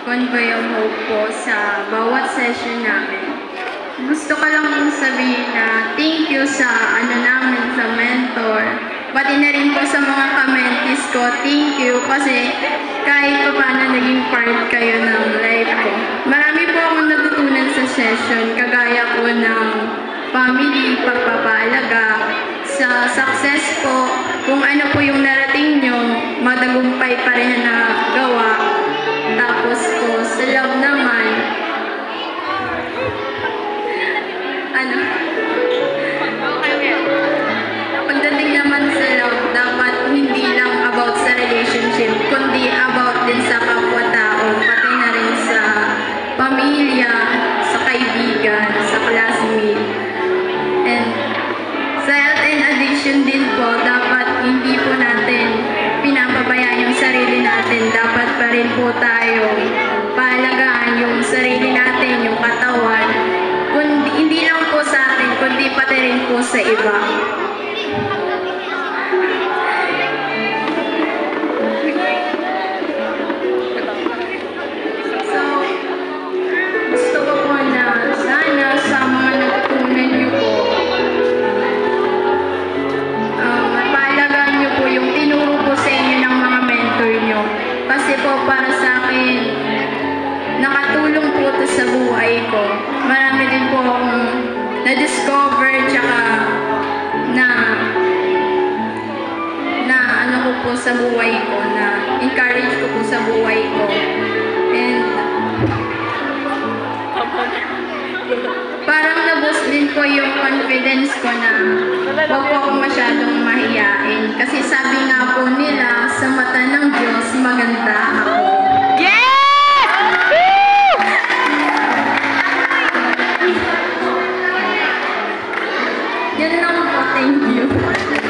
convey ang hope po sa bawat session namin. Gusto ko lang pong sabihin na thank you sa namin sa mentor. Pati na rin po sa mga ka-mentees ko, thank you kasi kahit pa paano naging part kayo ng life ko. Marami po akong natutunan sa session, kagaya po ng family, pagpapaalaga, sa success po, kung ano po yung narating nyo, matagumpay pa rin na gawa. Tapos po, sa love naman, pagdating naman sa love, dapat hindi lang about sa relationship, kundi about din sa kapwa-tao, pati na rin sa pamilya, sa kaibigan, sa classmate. And sa health and addiction din po, dapat hindi po natin pinapabayaan yung sarili natin. Dapat pa rin po tayo paalagaan yung sarili natin, yung katawan. Hindi lang po sa atin, kundi pati rin po sa iba. So, gusto ko po na sana sa mga natutunan niyo po, paalagaan niyo po yung tinuro po sa inyo ng mga mentor niyo. Kasi po para sa akin, nakatulong po ito sa buhay ko. Marami din po akong na-discover tsaka na ano ko po sa buhay ko, na encourage ko po sa buhay ko. And parang na-boost din po yung confidence ko na huwag po akong masyadong mahiyain. Kasi sabi nga po nila, sa mata ng Diyos, maganda ako. Yan lang po. Thank you.